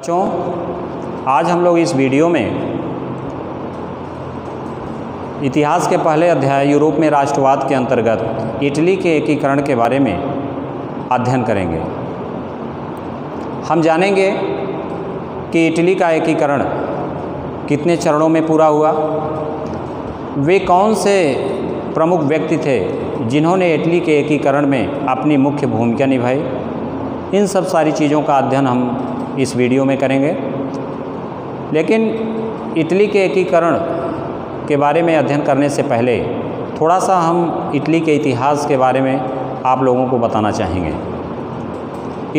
बच्चों, आज हम लोग इस वीडियो में इतिहास के पहले अध्याय यूरोप में राष्ट्रवाद के अंतर्गत इटली के एकीकरण के बारे में अध्ययन करेंगे। हम जानेंगे कि इटली का एकीकरण कितने चरणों में पूरा हुआ, वे कौन से प्रमुख व्यक्ति थे जिन्होंने इटली के एकीकरण में अपनी मुख्य भूमिका निभाई। इन सब सारी चीज़ों का अध्ययन हम इस वीडियो में करेंगे। लेकिन इटली के एकीकरण के बारे में अध्ययन करने से पहले थोड़ा सा हम इटली के इतिहास के बारे में आप लोगों को बताना चाहेंगे।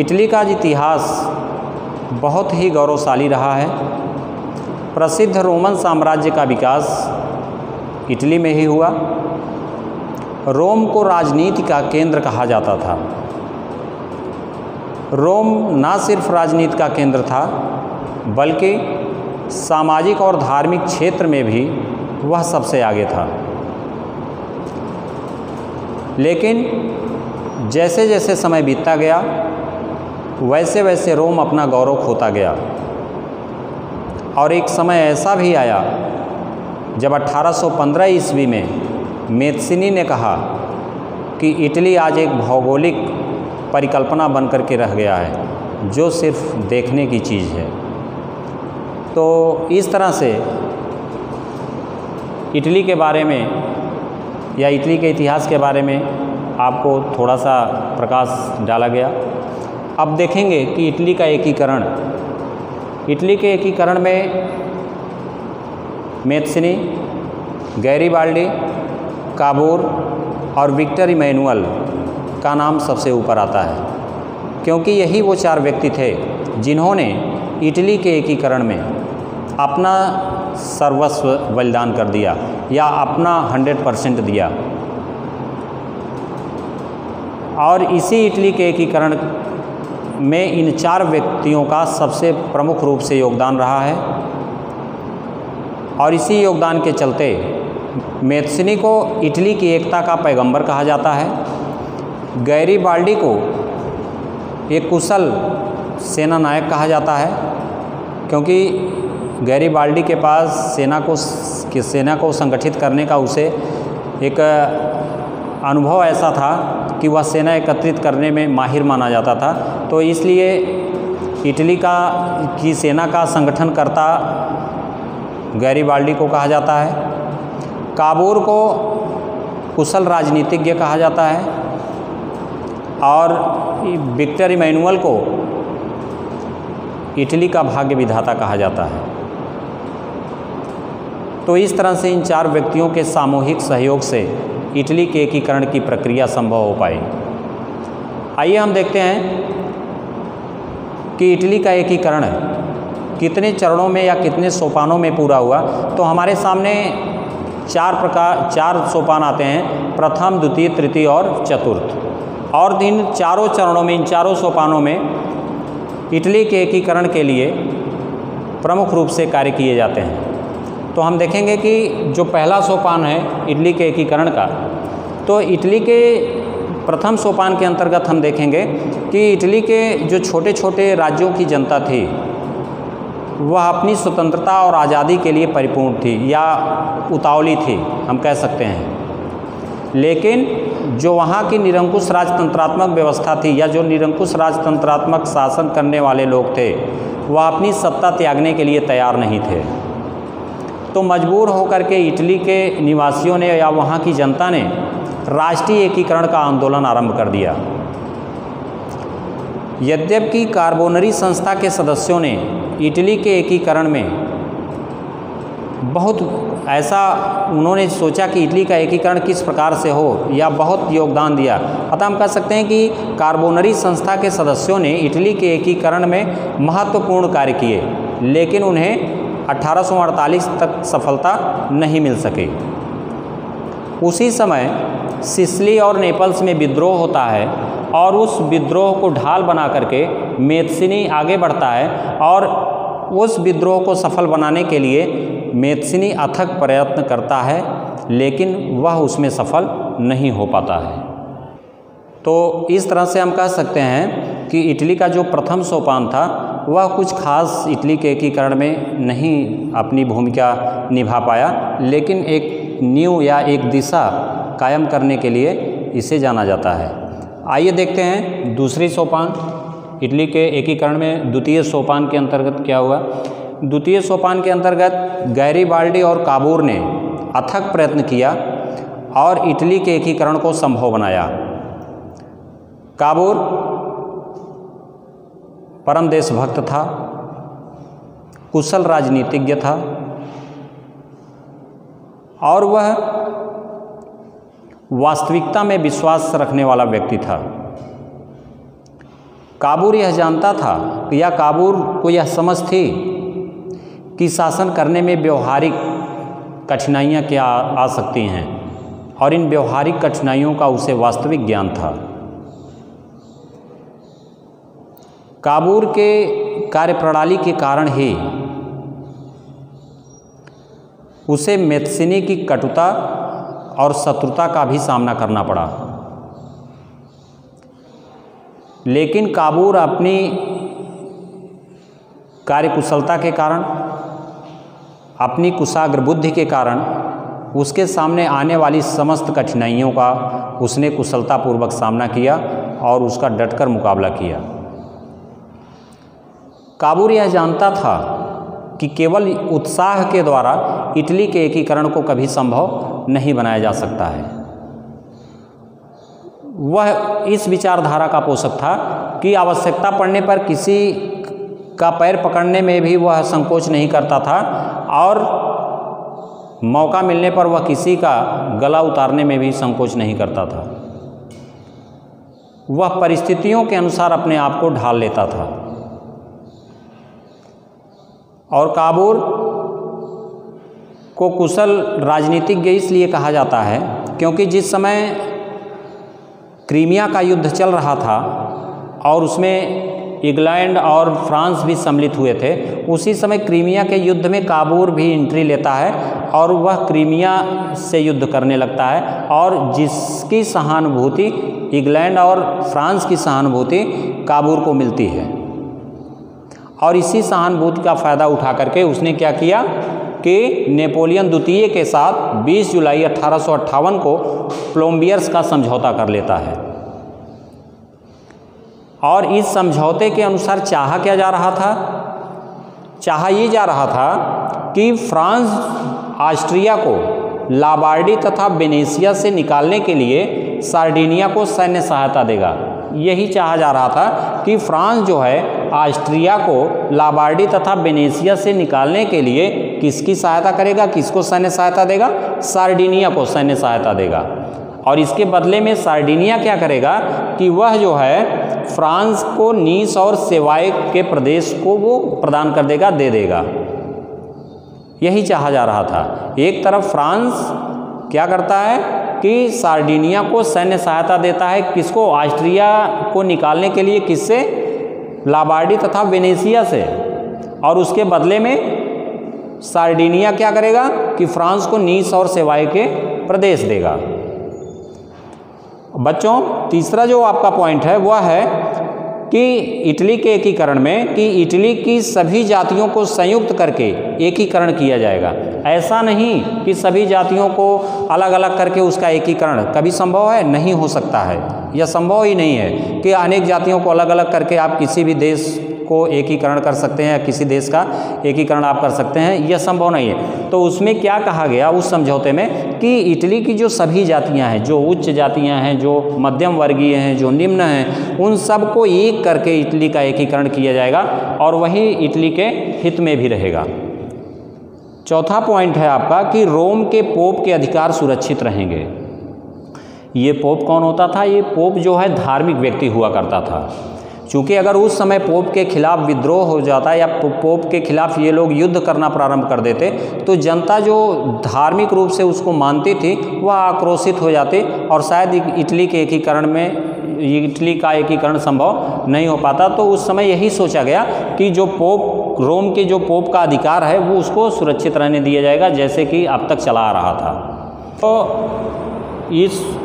इटली का इतिहास बहुत ही गौरवशाली रहा है। प्रसिद्ध रोमन साम्राज्य का विकास इटली में ही हुआ। रोम को राजनीति का केंद्र कहा जाता था। रोम न सिर्फ राजनीति का केंद्र था बल्कि सामाजिक और धार्मिक क्षेत्र में भी वह सबसे आगे था। लेकिन जैसे जैसे समय बीतता गया वैसे वैसे रोम अपना गौरव खोता गया और एक समय ऐसा भी आया जब 1815 ईस्वी में मेत्सिनी ने कहा कि इटली आज एक भौगोलिक परिकल्पना बनकर के रह गया है जो सिर्फ देखने की चीज़ है। तो इस तरह से इटली के बारे में या इटली के इतिहास के बारे में आपको थोड़ा सा प्रकाश डाला गया। अब देखेंगे कि इटली का एकीकरण, इटली के एकीकरण में मेत्सिनी, गैरीबाल्डी, काबूर और विक्टर इमैनुअल का नाम सबसे ऊपर आता है, क्योंकि यही वो चार व्यक्ति थे जिन्होंने इटली के एकीकरण में अपना सर्वस्व बलिदान कर दिया या अपना 100% दिया। और इसी इटली के एकीकरण में इन चार व्यक्तियों का सबसे प्रमुख रूप से योगदान रहा है। और इसी योगदान के चलते मेत्सिनी को इटली की एकता का पैगंबर कहा जाता है। गैरीबाल्डी को एक कुशल सेना नायक कहा जाता है, क्योंकि गैरीबाल्डी के पास सेना को संगठित करने का उसे एक अनुभव ऐसा था कि वह सेना एकत्रित करने में माहिर माना जाता था। तो इसलिए इटली की सेना का संगठन करता गैरीबाल्डी को कहा जाता है। काबूर को कुशल राजनीतिज्ञ कहा जाता है और विक्टर इमैनुअल को इटली का भाग्य विधाता कहा जाता है। तो इस तरह से इन चार व्यक्तियों के सामूहिक सहयोग से इटली के एकीकरण की प्रक्रिया संभव हो पाई। आइए हम देखते हैं कि इटली का एकीकरण कितने चरणों में या कितने सोपानों में पूरा हुआ। तो हमारे सामने चार सोपान आते हैं, प्रथम, द्वितीय, तृतीय और चतुर्थ। और इन चारों चरणों में, इन चारों सोपानों में इटली के एकीकरण के लिए प्रमुख रूप से कार्य किए जाते हैं। तो हम देखेंगे कि जो पहला सोपान है इटली के एकीकरण का, तो इटली के प्रथम सोपान के अंतर्गत हम देखेंगे कि इटली के जो छोटे छोटे राज्यों की जनता थी वह अपनी स्वतंत्रता और आज़ादी के लिए परिपूर्ण थी या उतावली थी, हम कह सकते हैं। लेकिन जो वहाँ की निरंकुश राजतंत्रात्मक व्यवस्था थी या जो निरंकुश राजतंत्रात्मक शासन करने वाले लोग थे वह अपनी सत्ता त्यागने के लिए तैयार नहीं थे। तो मजबूर होकर के इटली के निवासियों ने या वहाँ की जनता ने राष्ट्रीय एकीकरण का आंदोलन आरंभ कर दिया। यद्यपि कार्बोनरी संस्था के सदस्यों ने इटली के एकीकरण में बहुत ऐसा उन्होंने सोचा कि इटली का एकीकरण किस प्रकार से हो या बहुत योगदान दिया। अतः हम कह सकते हैं कि कार्बोनरी संस्था के सदस्यों ने इटली के एकीकरण में महत्वपूर्ण कार्य किए, लेकिन उन्हें 1848 तक सफलता नहीं मिल सकी। उसी समय सिसिली और नेपल्स में विद्रोह होता है और उस विद्रोह को ढाल बना करके मेत्सिनी आगे बढ़ता है और उस विद्रोह को सफल बनाने के लिए मेत्सिनी अथक प्रयत्न करता है, लेकिन वह उसमें सफल नहीं हो पाता है। तो इस तरह से हम कह सकते हैं कि इटली का जो प्रथम सोपान था वह कुछ खास इटली के एकीकरण में नहीं अपनी भूमिका निभा पाया, लेकिन एक नींव या एक दिशा कायम करने के लिए इसे जाना जाता है। आइए देखते हैं दूसरी सोपान। इटली के एकीकरण में द्वितीय सोपान के अंतर्गत क्या हुआ। द्वितीय सोपान के अंतर्गत गैरीबाल्डी और काबूर ने अथक प्रयत्न किया और इटली के एकीकरण को संभव बनाया। काबूर परम देशभक्त था, कुशल राजनीतिज्ञ था और वह वास्तविकता में विश्वास रखने वाला व्यक्ति था। काबूर यह जानता था या काबूर को यह समझ थी कि शासन करने में व्यवहारिक कठिनाइयाँ क्या आ सकती हैं और इन व्यवहारिक कठिनाइयों का उसे वास्तविक ज्ञान था। काबूर के कार्यप्रणाली के कारण ही उसे मैथ्सिनी की कटुता और शत्रुता का भी सामना करना पड़ा, लेकिन काबूर अपनी कार्यकुशलता के कारण, अपनी कुशाग्र बुद्धि के कारण उसके सामने आने वाली समस्त कठिनाइयों का उसने कुशलतापूर्वक सामना किया और उसका डटकर मुकाबला किया। काबूर यह जानता था कि केवल उत्साह के द्वारा इटली के एकीकरण को कभी संभव नहीं बनाया जा सकता है। वह इस विचारधारा का पोषक था कि आवश्यकता पड़ने पर किसी का पैर पकड़ने में भी वह संकोच नहीं करता था और मौका मिलने पर वह किसी का गला उतारने में भी संकोच नहीं करता था। वह परिस्थितियों के अनुसार अपने आप को ढाल लेता था और काबूर को कुशल राजनीतिज्ञ इसलिए कहा जाता है क्योंकि जिस समय क्रीमिया का युद्ध चल रहा था और उसमें इंग्लैंड और फ्रांस भी सम्मिलित हुए थे, उसी समय क्रीमिया के युद्ध में काबूर भी एंट्री लेता है और वह क्रीमिया से युद्ध करने लगता है और जिसकी सहानुभूति इंग्लैंड और फ्रांस की सहानुभूति काबूर को मिलती है और इसी सहानुभूति का फ़ायदा उठा करके उसने क्या किया कि नेपोलियन द्वितीय के साथ 20 जुलाई 1858 को प्लोम्बियर्स का समझौता कर लेता है और इस समझौते के अनुसार चाहा क्या जा रहा था? चाहा ये जा रहा था कि फ्रांस ऑस्ट्रिया को लाबार्डी तथा वेनेशिया से निकालने के लिए सार्डिनिया को सैन्य सहायता देगा। यही चाहा जा रहा था कि फ्रांस जो है ऑस्ट्रिया को लाबार्डी तथा वेनेशिया से निकालने के लिए किसकी सहायता करेगा, किसको सैन्य सहायता देगा? सार्डिनिया को सैन्य सहायता देगा। और इसके बदले में सार्डिनिया क्या करेगा कि वह जो है फ्रांस को नीस और सेवाय के प्रदेश को वो प्रदान कर देगा, दे देगा। यही चाहा जा रहा था। एक तरफ फ्रांस क्या करता है कि सार्डिनिया को सैन्य सहायता देता है, किसको? ऑस्ट्रिया को निकालने के लिए, किससे? लाबार्डी तथा वेनेशिया से। और उसके बदले में सार्डिनिया क्या करेगा कि फ्रांस को नीस और सेवाय के प्रदेश देगा। बच्चों, तीसरा जो आपका पॉइंट है वह है कि इटली के एकीकरण में कि इटली की सभी जातियों को संयुक्त करके एकीकरण किया जाएगा। ऐसा नहीं कि सभी जातियों को अलग अलग करके उसका एकीकरण कभी संभव है? नहीं हो सकता है। यह संभव ही नहीं है कि अनेक जातियों को अलग अलग करके आप किसी भी देश को एकीकरण कर सकते हैं या किसी देश का एकीकरण आप कर सकते हैं, यह संभव नहीं है। तो उसमें क्या कहा गया उस समझौते में कि इटली की जो सभी जातियां हैं, जो उच्च जातियां हैं, जो मध्यम वर्गीय हैं, जो निम्न हैं, उन सब को एक करके इटली का एकीकरण किया जाएगा और वही इटली के हित में भी रहेगा। चौथा पॉइंट है आपका कि रोम के पोप के अधिकार सुरक्षित रहेंगे। ये पोप कौन होता था? ये पोप जो है धार्मिक व्यक्ति हुआ करता था। चूँकि अगर उस समय पोप के खिलाफ विद्रोह हो जाता या पोप के खिलाफ ये लोग युद्ध करना प्रारंभ कर देते तो जनता जो धार्मिक रूप से उसको मानती थी वह आक्रोशित हो जाती और शायद इटली के एकीकरण में इटली का एकीकरण संभव नहीं हो पाता। तो उस समय यही सोचा गया कि जो पोप, रोम के जो पोप का अधिकार है वो उसको सुरक्षित रहने दिया जाएगा, जैसे कि अब तक चला आ रहा था। तो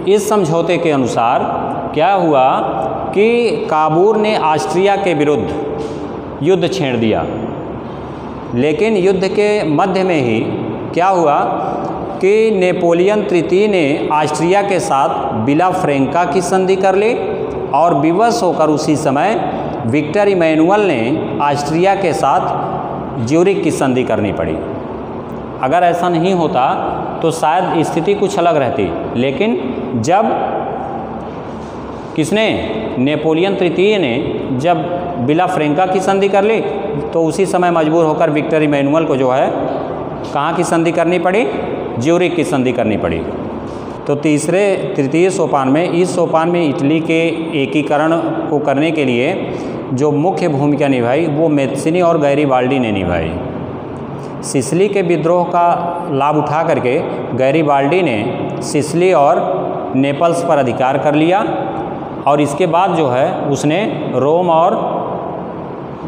इस समझौते के अनुसार क्या हुआ कि काबूर ने ऑस्ट्रिया के विरुद्ध युद्ध छेड़ दिया। लेकिन युद्ध के मध्य में ही क्या हुआ कि नेपोलियन तृतीय ने ऑस्ट्रिया के साथ विला फ्रैंका की संधि कर ली और विवश होकर उसी समय विक्टर इमैनुअल ने ऑस्ट्रिया के साथ ज्यूरिख की संधि करनी पड़ी। अगर ऐसा नहीं होता तो शायद स्थिति कुछ अलग रहती, लेकिन जब किसने, नेपोलियन तृतीय ने जब विला फ्रैंका की संधि कर ली तो उसी समय मजबूर होकर विक्टर इमैनुअल को जो है कहाँ की संधि करनी पड़ी, ज्यूरिख की संधि करनी पड़ी। तो तृतीय सोपान में, इस सोपान में इटली के एकीकरण को करने के लिए जो मुख्य भूमिका निभाई वो मैत्सिनी और गैरीबाल्डी ने निभाई। सिसिली के विद्रोह का लाभ उठा करके गैरीबाल्डी ने सिसिली और नेपल्स पर अधिकार कर लिया और इसके बाद जो है उसने रोम और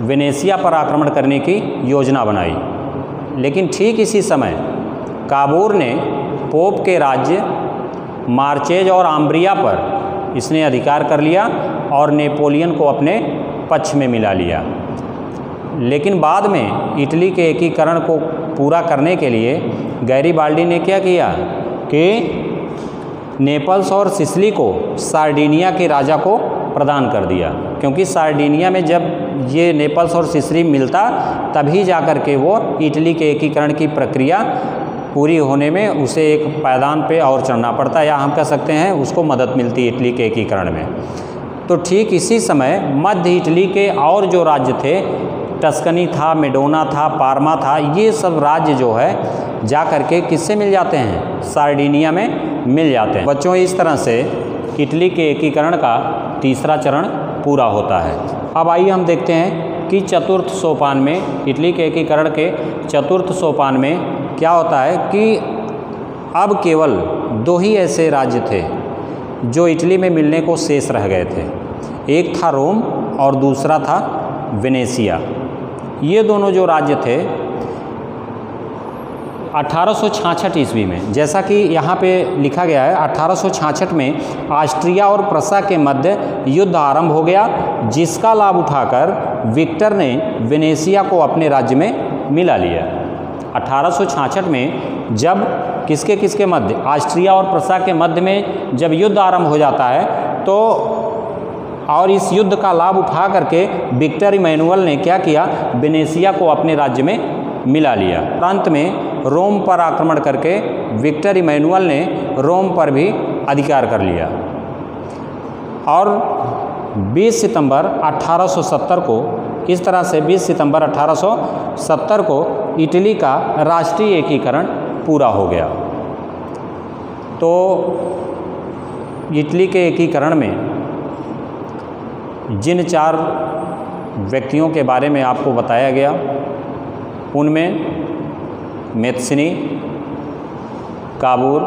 वेनेशिया पर आक्रमण करने की योजना बनाई। लेकिन ठीक इसी समय काबूर ने पोप के राज्य मार्चेज और आम्ब्रिया पर इसने अधिकार कर लिया और नेपोलियन को अपने पक्ष में मिला लिया। लेकिन बाद में इटली के एकीकरण को पूरा करने के लिए गैरीबाल्डी ने क्या किया कि नेपल्स और सिसिली को सार्डिनिया के राजा को प्रदान कर दिया, क्योंकि सार्डिनिया में जब ये नेपल्स और सिसिली मिलता तभी जा कर के वो इटली के एकीकरण की प्रक्रिया पूरी होने में उसे एक पायदान पे और चढ़ना पड़ता, या हम कह सकते हैं उसको मदद मिलती इटली के एकीकरण में। तो ठीक इसी समय मध्य इटली के और जो राज्य थे, टस्कनी था, मेडोना था, पार्मा था, ये सब राज्य जो है जा कर के किससे मिल जाते हैं, सार्डिनिया में मिल जाते हैं। बच्चों, इस तरह से इटली के एकीकरण का तीसरा चरण पूरा होता है। अब आइए हम देखते हैं कि चतुर्थ सोपान में, इटली के एकीकरण के चतुर्थ सोपान में क्या होता है कि अब केवल दो ही ऐसे राज्य थे जो इटली में मिलने को शेष रह गए थे। एक था रोम और दूसरा था वेनेशिया। ये दोनों जो राज्य थे 1866 ईस्वी में, जैसा कि यहाँ पे लिखा गया है, 1866 में ऑस्ट्रिया और प्रसा के मध्य युद्ध आरंभ हो गया, जिसका लाभ उठाकर विक्टर ने वेनेशिया को अपने राज्य में मिला लिया। 1866 में जब किसके किसके मध्य, ऑस्ट्रिया और प्रसा के मध्य में जब युद्ध आरंभ हो जाता है तो और इस युद्ध का लाभ उठा करके विक्टर इमैनुअल ने क्या किया, वेनेशिया को अपने राज्य में मिला लिया। अंत में रोम पर आक्रमण करके विक्टर इमैनुअल ने रोम पर भी अधिकार कर लिया और 20 सितंबर 1870 को, इस तरह से 20 सितंबर 1870 को इटली का राष्ट्रीय एकीकरण पूरा हो गया। तो इटली के एकीकरण में जिन 4 व्यक्तियों के बारे में आपको बताया गया, उनमें मैत्सिनी, काबूर,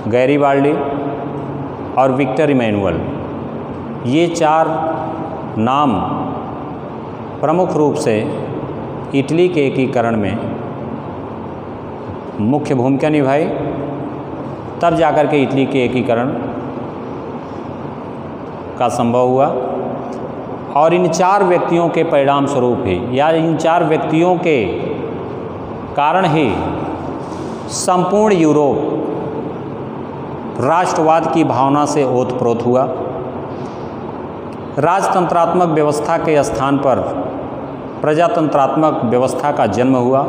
गैरीबाल्डी और विक्टर इमैनुअल, ये 4 नाम प्रमुख रूप से इटली के एकीकरण में मुख्य भूमिका निभाई। तब जाकर के इटली के एकीकरण का संभव हुआ और इन 4 व्यक्तियों के परिणाम स्वरूप ही, या इन 4 व्यक्तियों के कारण ही संपूर्ण यूरोप राष्ट्रवाद की भावना से ओतप्रोत हुआ। राजतंत्रात्मक व्यवस्था के स्थान पर प्रजातंत्रात्मक व्यवस्था का जन्म हुआ।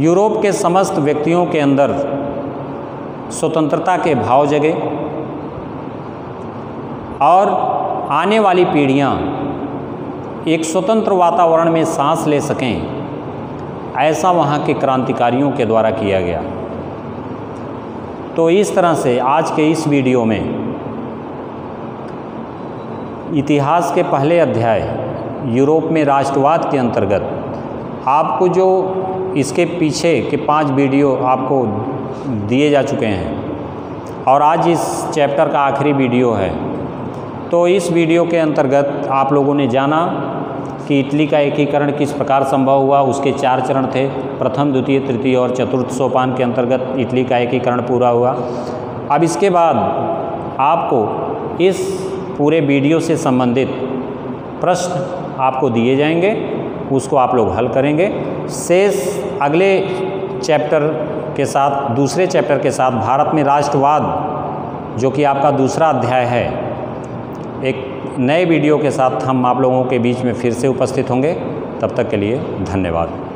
यूरोप के समस्त व्यक्तियों के अंदर स्वतंत्रता के भाव जगे और आने वाली पीढ़ियां एक स्वतंत्र वातावरण में सांस ले सकें, ऐसा वहाँ के क्रांतिकारियों के द्वारा किया गया। तो इस तरह से आज के इस वीडियो में इतिहास के पहले अध्याय यूरोप में राष्ट्रवाद के अंतर्गत आपको जो इसके पीछे के 5 वीडियो आपको दिए जा चुके हैं और आज इस चैप्टर का आखिरी वीडियो है। तो इस वीडियो के अंतर्गत आप लोगों ने जाना कि इटली का एकीकरण किस प्रकार संभव हुआ। उसके 4 चरण थे, प्रथम, द्वितीय, तृतीय और चतुर्थ सोपान के अंतर्गत इटली का एकीकरण पूरा हुआ। अब इसके बाद आपको इस पूरे वीडियो से संबंधित प्रश्न आपको दिए जाएंगे, उसको आप लोग हल करेंगे। शेष अगले चैप्टर के साथ, दूसरे चैप्टर के साथ भारत में राष्ट्रवाद, जो कि आपका दूसरा अध्याय है, एक नए वीडियो के साथ हम आप लोगों के बीच में फिर से उपस्थित होंगे। तब तक के लिए धन्यवाद।